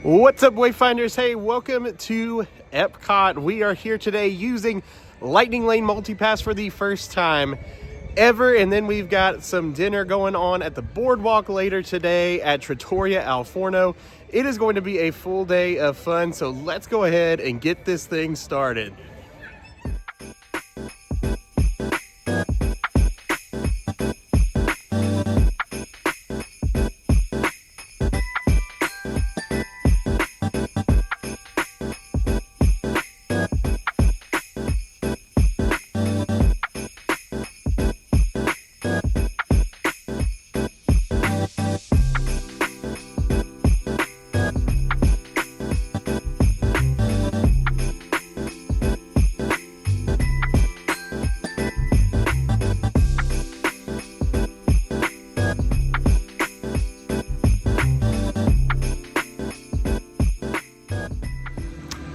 What's up, Wayfinders? Hey, welcome to Epcot. We are here today using Lightning Lane MultiPass for the first time ever, and then we've got some dinner going on at the Boardwalk later today at Trattoria Al Forno. It is going to be a full day of fun, so let's go ahead and get this thing started.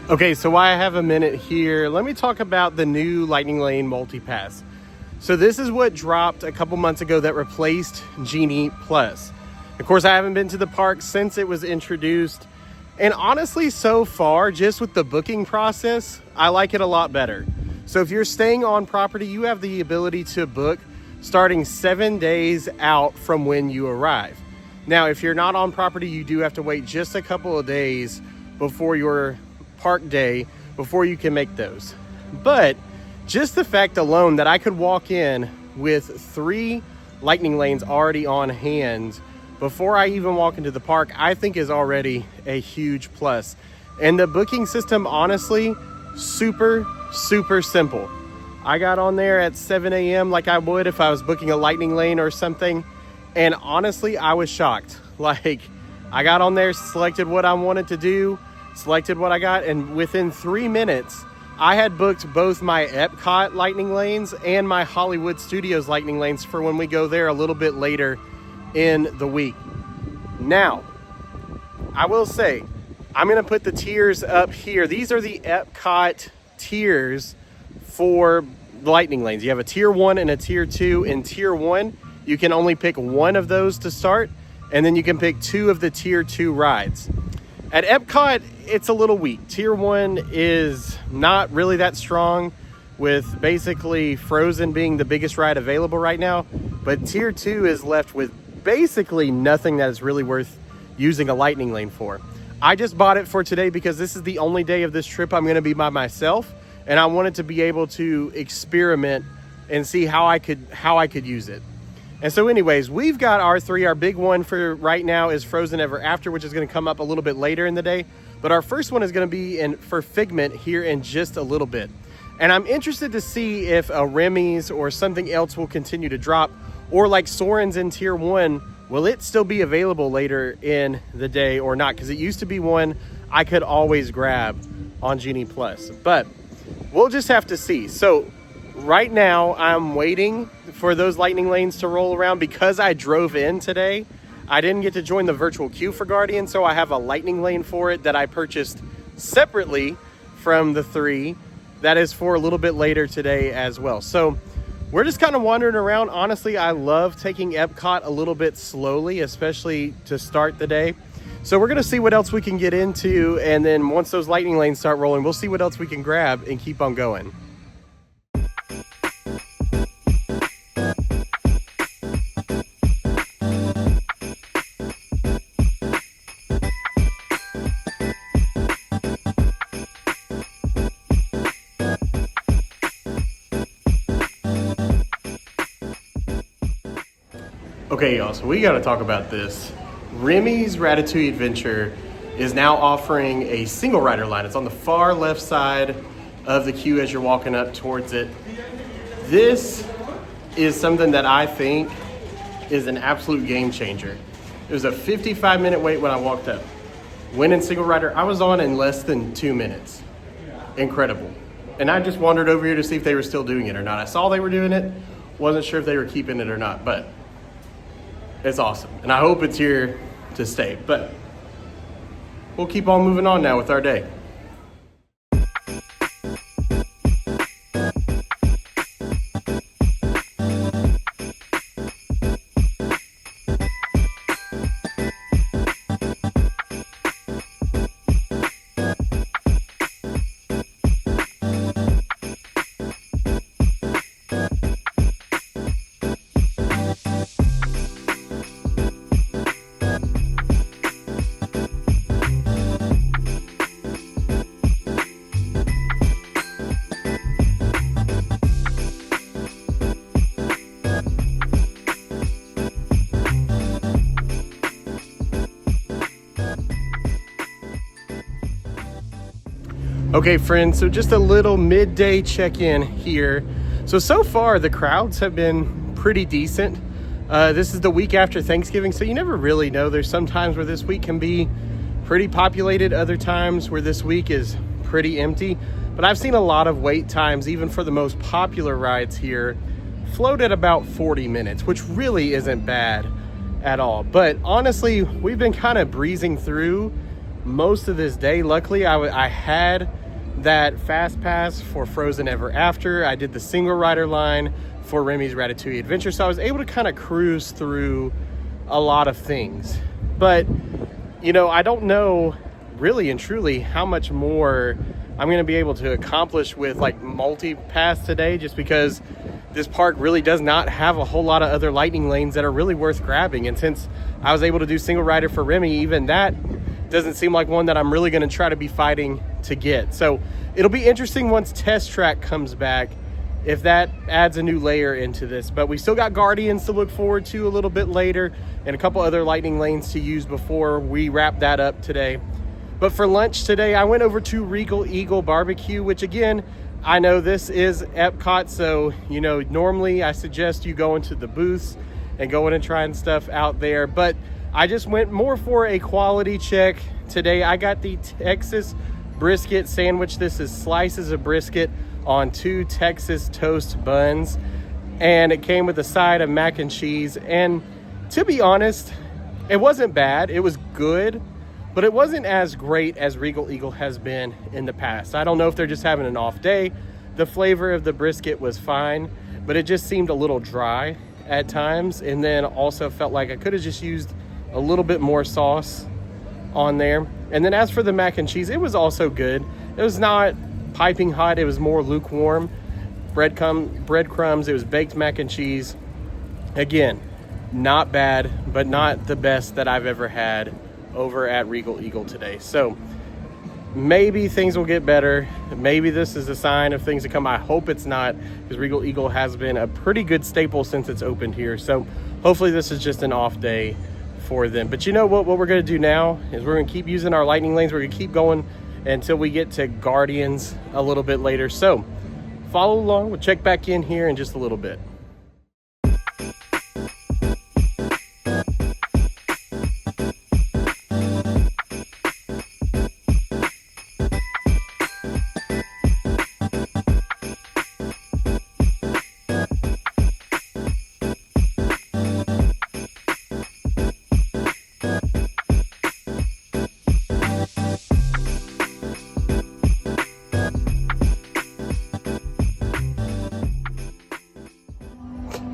Okay, so while I have a minute here, let me talk about the new Lightning Lane MultiPass. So this is what dropped a couple months ago that replaced Genie Plus. Of course, I haven't been to the park since it was introduced. And honestly, so far, just with the booking process, I like it a lot better. So if you're staying on property, you have the ability to book starting 7 days out from when you arrive. Now, if you're not on property, you do have to wait just a couple of days before your park day before you can make those. But just the fact alone that I could walk in with 3 lightning lanes already on hand before I even walk into the park, I think is already a huge plus. And the booking system, honestly, super simple. I got on there at 7 a.m. like I would if I was booking a lightning lane or something, and honestly I was shocked. Like, I got on there, selected what I wanted to do, selected what I got, and within 3 minutes I had booked both my Epcot lightning lanes and my Hollywood Studios lightning lanes for when we go there a little bit later in the week. Now, I will say, I'm gonna put the tiers up here. These are the Epcot tiers for lightning lanes. You have a tier 1 and a tier 2. In tier 1, you can only pick one of those to start, and then you can pick 2 of the tier 2 rides. At Epcot, it's a little weak. Tier 1 is not really that strong, with basically Frozen being the biggest ride available right now. But Tier 2 is left with basically nothing that is really worth using a lightning lane for. I just bought it for today because this is the only day of this trip I'm gonna be by myself, and I wanted to be able to experiment and see how I could use it. And so anyways, we've got our 3. Our big one for right now is Frozen Ever After, which is going to come up a little bit later in the day. But our first one is going to be for Figment here in just a little bit. And I'm interested to see if a Remy's or something else will continue to drop, or like Soarin's in tier 1, will it still be available later in the day or not? Because it used to be one I could always grab on Genie Plus. But we'll just have to see. So right now, I'm waiting for those lightning lanes to roll around. Because I drove in today, I didn't get to join the virtual queue for Guardian, so I have a lightning lane for it that I purchased separately from the 3. That is for a little bit later today as well. So we're just kind of wandering around. Honestly, I love taking Epcot a little bit slowly, especially to start the day. So we're gonna see what else we can get into, and then once those lightning lanes start rolling, we'll see what else we can grab and keep on going. Okay, y'all, so we gotta talk about this. Remy's Ratatouille Adventure is now offering a single rider line. It's on the far left side of the queue as you're walking up towards it. This is something that I think is an absolute game changer. It was a 55-minute wait when I walked up. Went in single rider, I was on in less than 2 minutes. Incredible. And I just wandered over here to see if they were still doing it or not. I saw they were doing it, wasn't sure if they were keeping it or not, but it's awesome. And I hope it's here to stay. But we'll keep on moving on now with our day. Okay, friends, so just a little midday check-in here. So far the crowds have been pretty decent. This is the week after Thanksgiving, so you never really know. There's some times where this week can be pretty populated, other times where this week is pretty empty. But I've seen a lot of wait times, even for the most popular rides here, float at about 40 minutes, which really isn't bad at all. But honestly, we've been kind of breezing through most of this day. Luckily, I had that fast pass for Frozen Ever After. I did the single rider line for Remy's Ratatouille Adventure, so I was able to kind of cruise through a lot of things. But you know, I don't know really and truly how much more I'm going to be able to accomplish with like MultiPass today, just because this park really does not have a whole lot of other lightning lanes that are really worth grabbing. And since I was able to do single rider for Remy, even that doesn't seem like one that I'm really going to try to be fighting to get. So it'll be interesting once Test Track comes back, if that adds a new layer into this. But we still got Guardians to look forward to a little bit later, and a couple other lightning lanes to use before we wrap that up today. But for lunch today, I went over to Regal Eagle Barbecue, which again, I know this is Epcot, so you know, normally I suggest you go into the booths and go in and trying stuff out there, but I just went more for a quality check today. I got the Texas brisket sandwich. This is slices of brisket on 2 Texas toast buns, and it came with a side of mac and cheese. And to be honest, it wasn't bad. It was good, but it wasn't as great as Regal Eagle has been in the past. I don't know if they're just having an off day. The flavor of the brisket was fine, but it just seemed a little dry at times, and then also felt like I could have just used a little bit more sauce on there. And then as for the mac and cheese, it was also good. It was not piping hot, it was more lukewarm. Breadcrumbs, it was baked mac and cheese. Again, not bad, but not the best that I've ever had over at Regal Eagle today. So maybe things will get better. Maybe this is a sign of things to come. I hope it's not, because Regal Eagle has been a pretty good staple since it's opened here. So hopefully this is just an off day for them. But you know what we're going to do now is we're going to keep using our lightning lanes. We're going to keep going until we get to Guardians a little bit later. So follow along. We'll check back in here in just a little bit.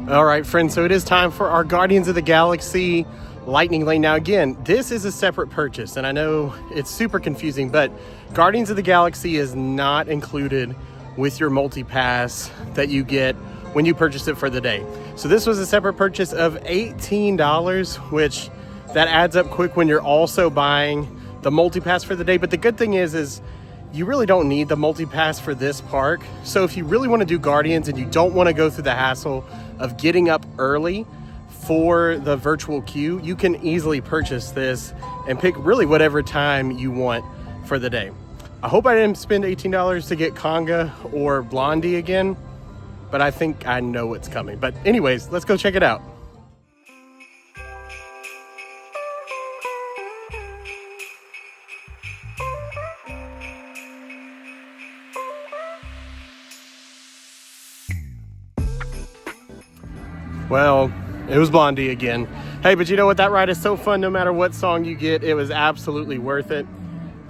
All right, friends, so it is time for our Guardians of the Galaxy lightning lane. Now, again, this is a separate purchase, and I know it's super confusing, but Guardians of the Galaxy is not included with your MultiPass that you get when you purchase it for the day. So this was a separate purchase of $18, which that adds up quick when you're also buying the MultiPass for the day. But the good thing is you really don't need the MultiPass for this park. So if you really want to do Guardians and you don't want to go through the hassle of getting up early for the virtual queue, you can easily purchase this and pick really whatever time you want for the day. I hope I didn't spend $18 to get Conga or Blondie again, but I think I know what's coming. But anyways, let's go check it out. Well, it was Blondie again. Hey, but you know what? That ride is so fun no matter what song you get. It was absolutely worth it.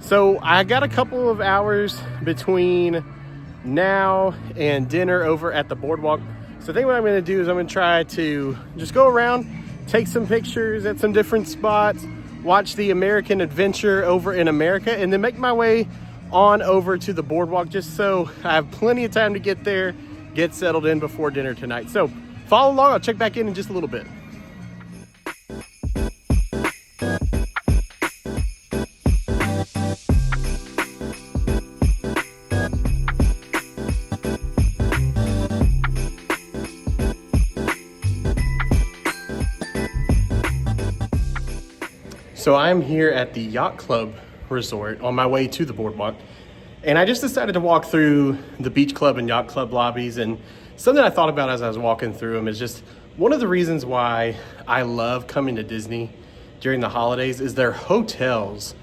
So I got a couple of hours between now and dinner over at the Boardwalk. So I think what I'm going to do is I'm going to try to just go around, take some pictures at some different spots, watch the American Adventure over in America, and then make my way on over to the Boardwalk just so I have plenty of time to get there, get settled in before dinner tonight. So follow along. I'll check back in just a little bit. So I'm here at the Yacht Club Resort on my way to the Boardwalk. And I just decided to walk through the beach club and yacht club lobbies. And something I thought about as I was walking through them is just one of the reasons why I love coming to Disney during the holidays is their hotels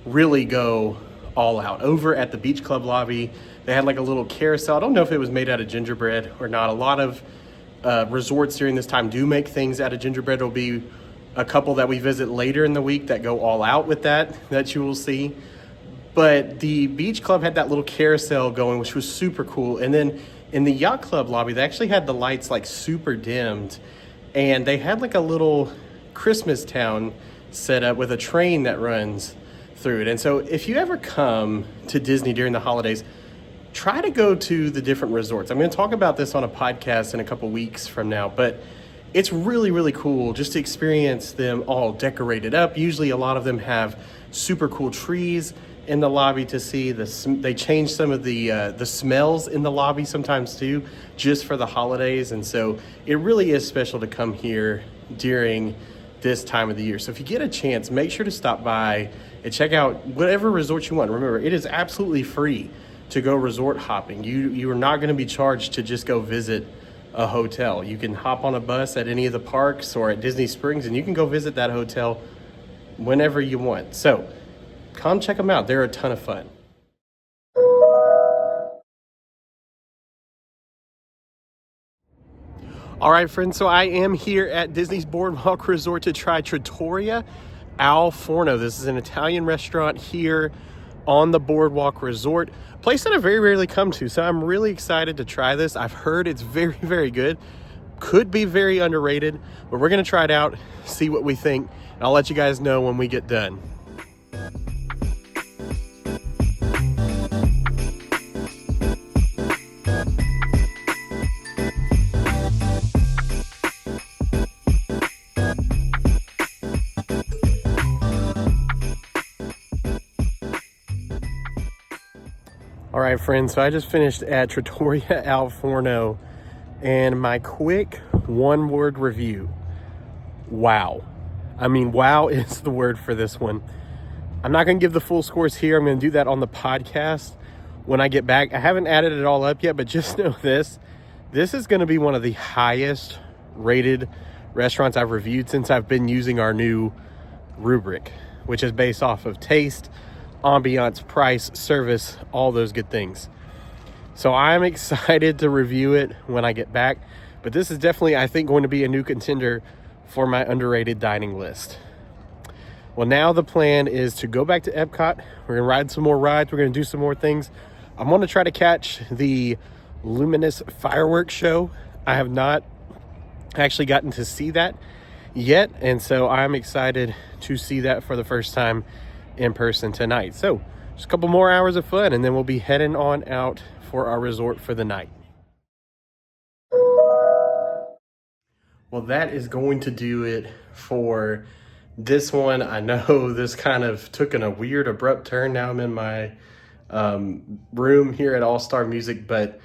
really go all out. Over at the beach club lobby, they had like a little carousel. I don't know if it was made out of gingerbread or not. A lot of resorts during this time do make things out of gingerbread. There'll be a couple that we visit later in the week that go all out with that you will see. But the beach club had that little carousel going, which was super cool. And then in the yacht club lobby, they actually had the lights like super dimmed, and they had like a little Christmas town set up with a train that runs through it. And so if you ever come to Disney during the holidays, try to go to the different resorts. I'm going to talk about this on a podcast in a couple weeks from now, but it's really, really cool just to experience them all decorated up. Usually a lot of them have super cool trees in the lobby to see. They change some of the smells in the lobby sometimes too, just for the holidays. And so it really is special to come here during this time of the year. So if you get a chance, make sure to stop by and check out whatever resort you want. Remember, it is absolutely free to go resort hopping. You are not going to be charged to just go visit a hotel. You can hop on a bus at any of the parks or at Disney Springs, and you can go visit that hotel whenever you want. So come check them out. They're a ton of fun. All right, friends, so I am here at Disney's Boardwalk Resort to try Trattoria Al Forno. This is an Italian restaurant here on the Boardwalk Resort, a place that I very rarely come to. So I'm really excited to try this. I've heard it's very, very good. Could be very underrated, but we're gonna try it out, see what we think, and I'll let you guys know when we get done. All right, friends, so I just finished at Trattoria Al Forno, and my quick one-word review, wow. I mean, wow is the word for this one. I'm not gonna give the full scores here. I'm gonna do that on the podcast when I get back. I haven't added it all up yet, but just know this is gonna be one of the highest rated restaurants I've reviewed since I've been using our new rubric, which is based off of taste, ambiance, price, service, all those good things. So I'm excited to review it when I get back, but this is definitely, I think, going to be a new contender for my underrated dining list. Well, now the plan is to go back to Epcot. We're gonna ride some more rides. We're gonna do some more things. I'm gonna try to catch the Luminous fireworks show. I have not actually gotten to see that yet, and so I'm excited to see that for the first time in person tonight. So just a couple more hours of fun, and then we'll be heading on out for our resort for the night. Well, that is going to do it for this one. I know this kind of took a weird abrupt turn. Now I'm in my room here at All Star Music, but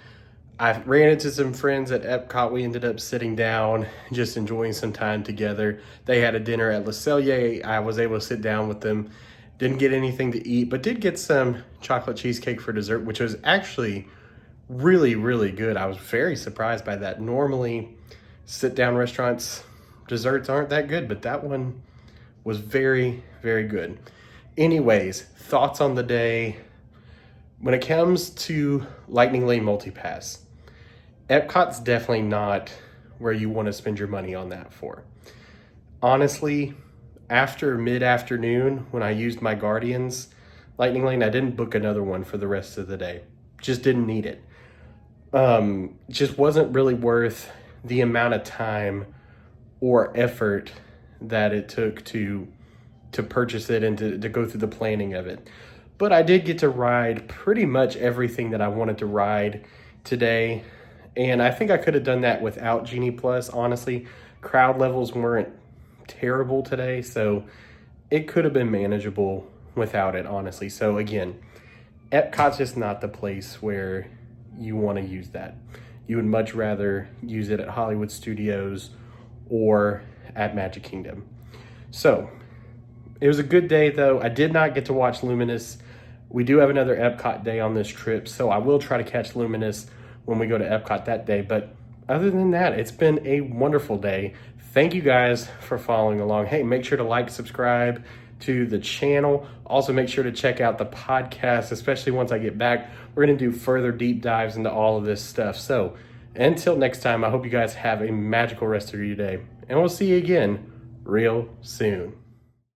I ran into some friends at Epcot. We ended up sitting down, just enjoying some time together. They had a dinner at Le Cellier. I was able to sit down with them. Didn't get anything to eat, but did get some chocolate cheesecake for dessert, which was actually really, really good. I was very surprised by that. Normally, sit-down restaurants, desserts aren't that good, but that one was very, very good. Anyways, thoughts on the day. When it comes to Lightning Lane MultiPass, Epcot's definitely not where you want to spend your money on that for. Honestly, after mid-afternoon, when I used my Guardians Lightning Lane, I didn't book another one for the rest of the day. Just didn't need it. Just wasn't really worth the amount of time or effort that it took to purchase it and to go through the planning of it. But I did get to ride pretty much everything that I wanted to ride today. And I think I could have done that without Genie Plus. Honestly, crowd levels weren't terrible today, so it could have been manageable without it, honestly. So again, Epcot's just not the place where you want to use that. You would much rather use it at Hollywood Studios or at Magic Kingdom. So it was a good day, though. I did not get to watch Luminous. We do have another Epcot day on this trip, so I will try to catch Luminous when we go to Epcot that day. But other than that, it's been a wonderful day. Thank you guys for following along. Hey, make sure to like, subscribe to the channel. Also, make sure to check out the podcast, especially once I get back. We're going to do further deep dives into all of this stuff. So until next time, I hope you guys have a magical rest of your day. And we'll see you again real soon.